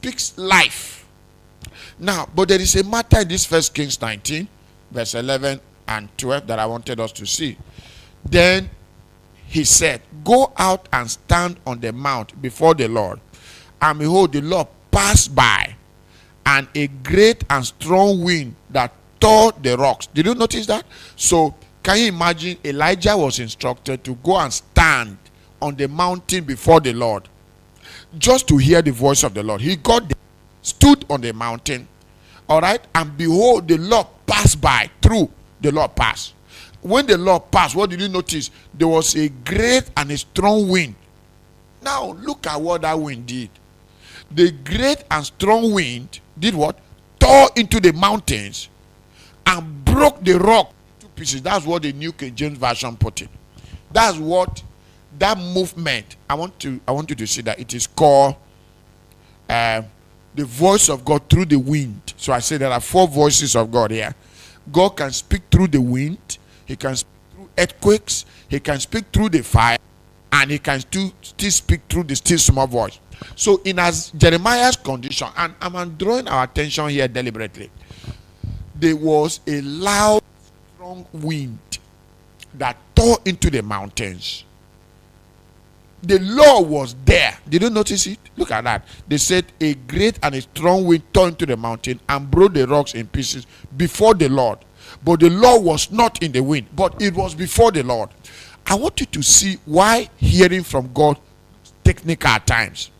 speaks life. Now, but there is a matter in this 1 Kings 19, verse 11 and 12 that I wanted us to see. Then he said, go out and stand on the mount before the Lord. And behold, the Lord passed by, and a great and strong wind that tore the rocks. Did you notice that? So, can you imagine? Elijah was instructed to go and stand on the mountain before the Lord, just to hear the voice of the Lord. He got there, stood on the mountain, all right, and behold, the Lord passed by. Through the Lord passed. When the Lord passed, what did you notice? There was a great and a strong wind. Now, look at what that wind did. The great and strong wind did what? Tore into the mountains and broke the rock into pieces. That's what the New King James Version put it. That's what that movement. I want you to see that it is called the voice of God through the wind. So I say there are 4 voices of God here. God can speak through the wind. He can speak through earthquakes. He can speak through the fire, and he can still speak through the still small voice. So in as Jeremiah's condition, and I'm drawing our attention here deliberately, there was a loud, strong wind that tore into the mountains. The law was there. Did you notice it? Look at that. They said a great and a strong wind tore into the mountain and broke the rocks in pieces before the Lord. But the law was not in the wind, but it was before the Lord. I want you to see why hearing from God is technical at times.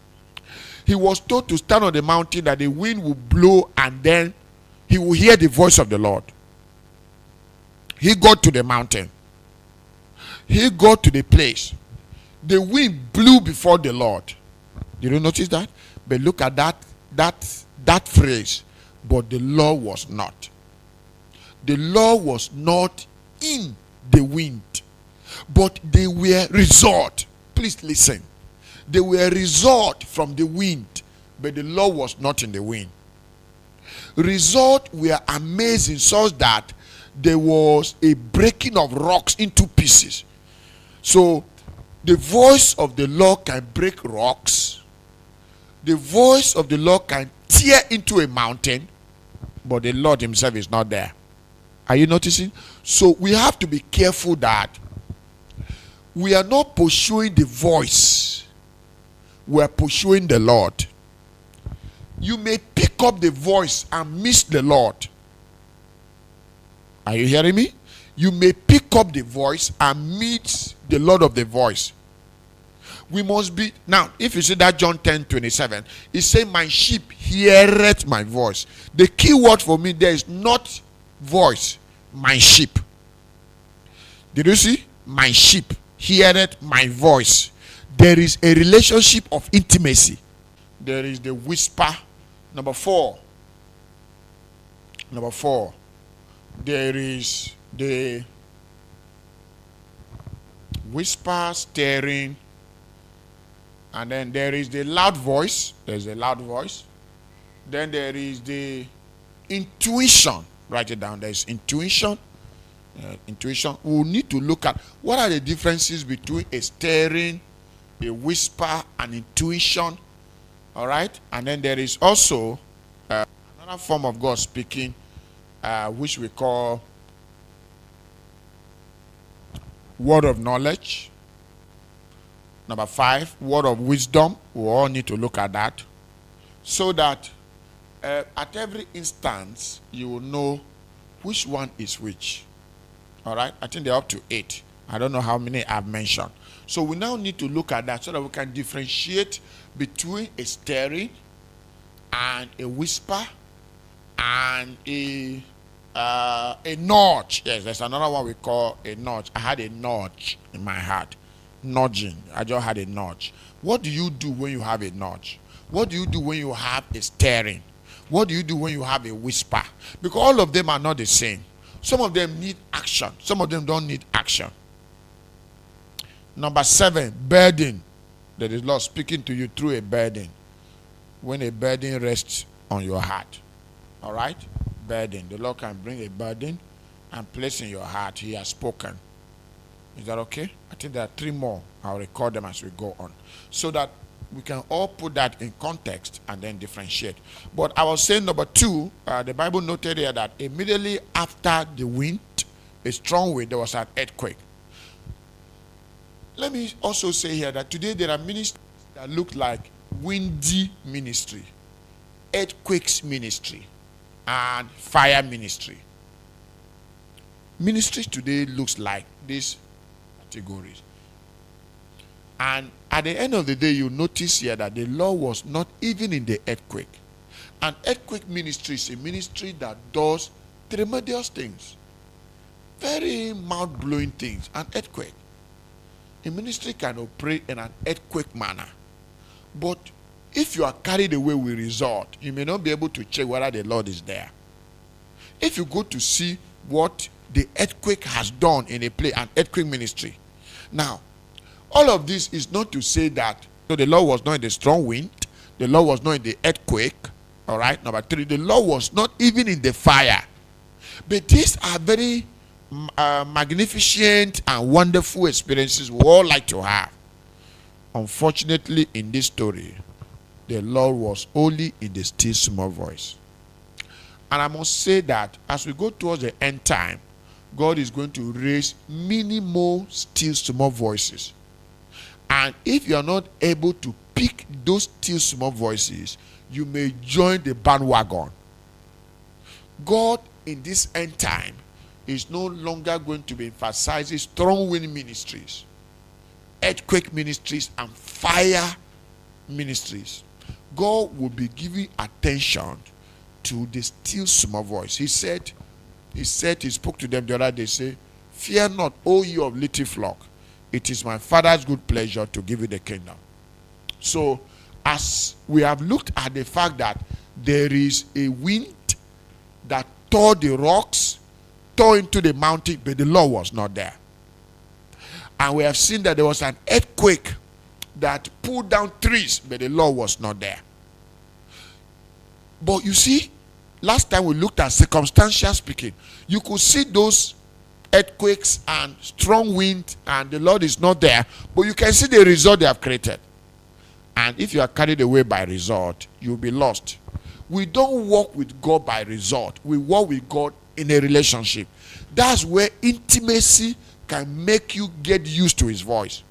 He was told to stand on the mountain, that the wind will blow, and then he will hear the voice of the Lord. He got to the mountain. He got to the place. The wind blew before the Lord. Did you notice that? But look at that phrase. But the Lord was not. The Lord was not in the wind, but they were result. Please listen. They were result from the wind, but the Lord was not in the wind. Result were amazing, such that there was a breaking of rocks into pieces. So the voice of the Lord can break rocks. The voice of the Lord can tear into a mountain, but the Lord himself is not there. Are you noticing? So we have to be careful that we are not pursuing the voice. We are pursuing the Lord. You may pick up the voice and miss the Lord. Are you hearing me? You may pick up the voice and miss the Lord of the voice. We must be, now if you see that John 10:27, it says, my sheep heareth my voice. The key word for me there is not voice, my sheep. Did you see? My sheep heareth my voice. There is a relationship of intimacy. There is the whisper. Number four, there is the whisper, staring, and then there is the loud voice. There's a loud voice. Then there is the intuition. Write it down. There's intuition. Intuition. We'll need to look at what are the differences between a staring, a whisper, and intuition. All right. And then there is also another form of God speaking, which we call word of knowledge. Number 5, word of wisdom. We all need to look at that, so that at every instance you will know which one is which. All right. I think they're up to 8. I don't know how many I've mentioned. So we now need to look at that so that we can differentiate between a staring and a whisper and a nudge. Yes, there's another one we call a nudge. I had a nudge in my heart. Nudging. I just had a nudge. What do you do when you have a nudge? What do you do when you have a staring? What do you do when you have a whisper? Because all of them are not the same. Some of them need action. Some of them don't need action. Number 7, burden. There is Lord speaking to you through a burden. When a burden rests on your heart. All right? Burden. The Lord can bring a burden and place in your heart. He has spoken. Is that okay? I think there are 3 more. I'll record them as we go on. So that we can all put that in context and then differentiate. But I was saying number 2, the Bible noted here that immediately after the wind, a strong wind, there was an earthquake. Let me also say here that today there are ministries that look like windy ministry, earthquakes ministry, and fire ministry. Ministry today looks like these categories. And at the end of the day, you notice here that the Lord was not even in the earthquake. An earthquake ministry is a ministry that does tremendous things, very mouth-blowing things. An earthquake. A ministry can operate in an earthquake manner. But if you are carried away with result, you may not be able to check whether the Lord is there. If you go to see what the earthquake has done in a place, an earthquake ministry. Now, all of this is not to say that the Lord was not in the strong wind, the Lord was not in the earthquake. All right, number 3, the Lord was not even in the fire. But these are very magnificent and wonderful experiences we all like to have. Unfortunately, in this story, the Lord was only in the still small voice. And I must say that as we go towards the end time, God is going to raise many more still small voices. And if you are not able to pick those still small voices, you may join the bandwagon. God in this end time is no longer going to be emphasizing strong wind ministries, earthquake ministries, and fire ministries. God will be giving attention to the still small voice. He spoke to them the other day, say, "Fear not, O you of little flock. It is my Father's good pleasure to give you the kingdom." So, as we have looked at the fact that there is a wind that tore the rocks, tore into the mountain, but the Lord was not there. And we have seen that there was an earthquake that pulled down trees, but the Lord was not there. But you see, last time we looked at circumstantial speaking, you could see those earthquakes and strong wind, and the Lord is not there, but you can see the result they have created. And if you are carried away by result, you'll be lost. We don't walk with God by result. We walk with God in a relationship. That's where intimacy can make you get used to his voice.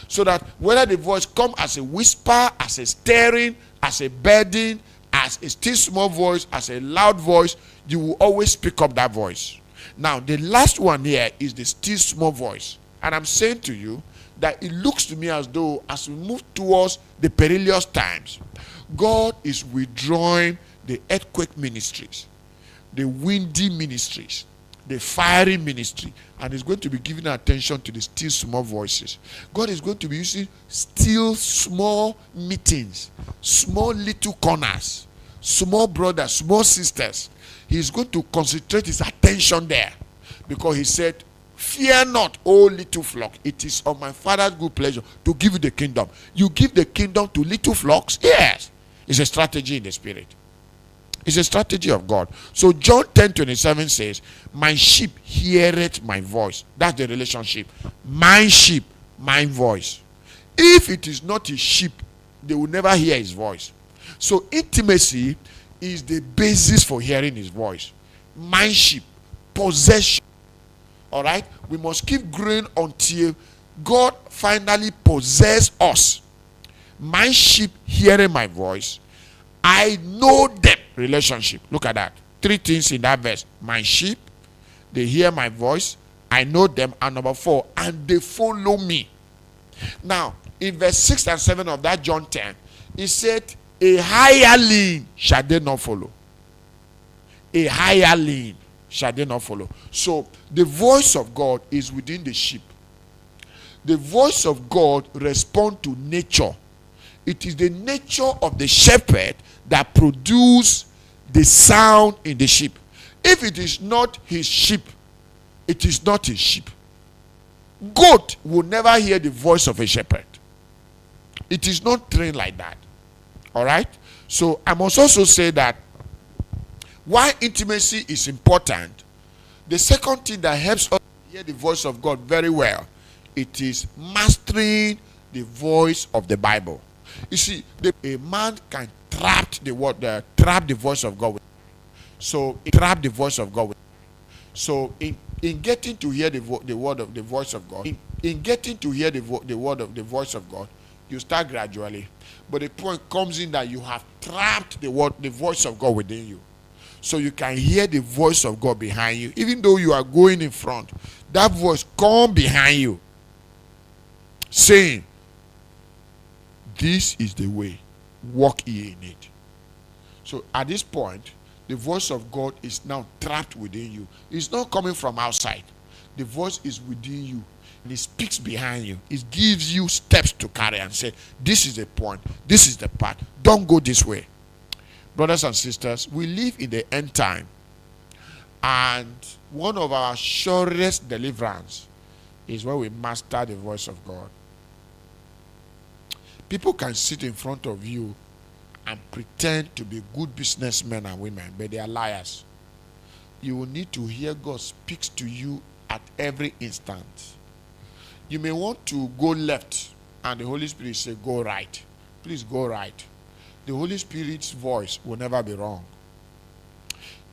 So that whether the voice come as a whisper, as a stirring, as a burden, as a still small voice, as a loud voice, you will always pick up that voice. Now, the last one here is the still small voice. And I'm saying to you that it looks to me as though as we move towards the perilous times, God is withdrawing the earthquake ministries, the windy ministries, the fiery ministry, and is going to be giving attention to the still small voices. God is going to be using still small meetings, small little corners, small brothers, small sisters. He's going to concentrate his attention there, because he said, "Fear not, O little flock. It is of my Father's good pleasure to give you the kingdom." You give the kingdom to little flocks? Yes. It's a strategy in the spirit. It's a strategy of God. So John 10:27 says, "My sheep heareth my voice." That's the relationship. My sheep, my voice. If it is not his sheep, they will never hear his voice. So intimacy is the basis for hearing his voice. My sheep, possession. All right? We must keep growing until God finally possesses us. My sheep hearing my voice. I know them. Relationship. Look at that. 3 things in that verse. My sheep, they hear my voice. I know them. And number 4, and they follow me. Now, in verse 6 and 7 of that John 10, he said, a hireling shall they not follow. A hireling shall they not follow. So, the voice of God is within the sheep. The voice of God responds to nature. It is the nature of the shepherd that produces the sound in the sheep. If it is not his sheep, it is not his sheep. Goat will never hear the voice of a shepherd. It is not trained like that. All right? So I must also say that why intimacy is important, the second thing that helps us hear the voice of God very well, it is mastering the voice of the Bible. You see, a man can trap the voice of God. So trap the voice of God. So in getting to hear the voice of God, in getting to hear the voice of God, you start gradually. But the point comes in that you have trapped the voice of God within you. So you can hear the voice of God behind you. Even though you are going in front, that voice come behind you, saying, this is the way, walk ye in it. So at this point, the voice of God is now trapped within you. It's not coming from outside. The voice is within you. And it speaks behind you. It gives you steps to carry and say, this is the point. This is the path. Don't go this way. Brothers and sisters, we live in the end time. And one of our surest deliverance is when we master the voice of God. People can sit in front of you and pretend to be good businessmen and women, but they are liars. You will need to hear God speaks to you at every instant. You may want to go left, and the Holy Spirit say, go right. Please go right. The Holy Spirit's voice will never be wrong.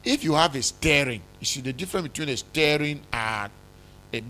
If you have a steering, you see the difference between a steering and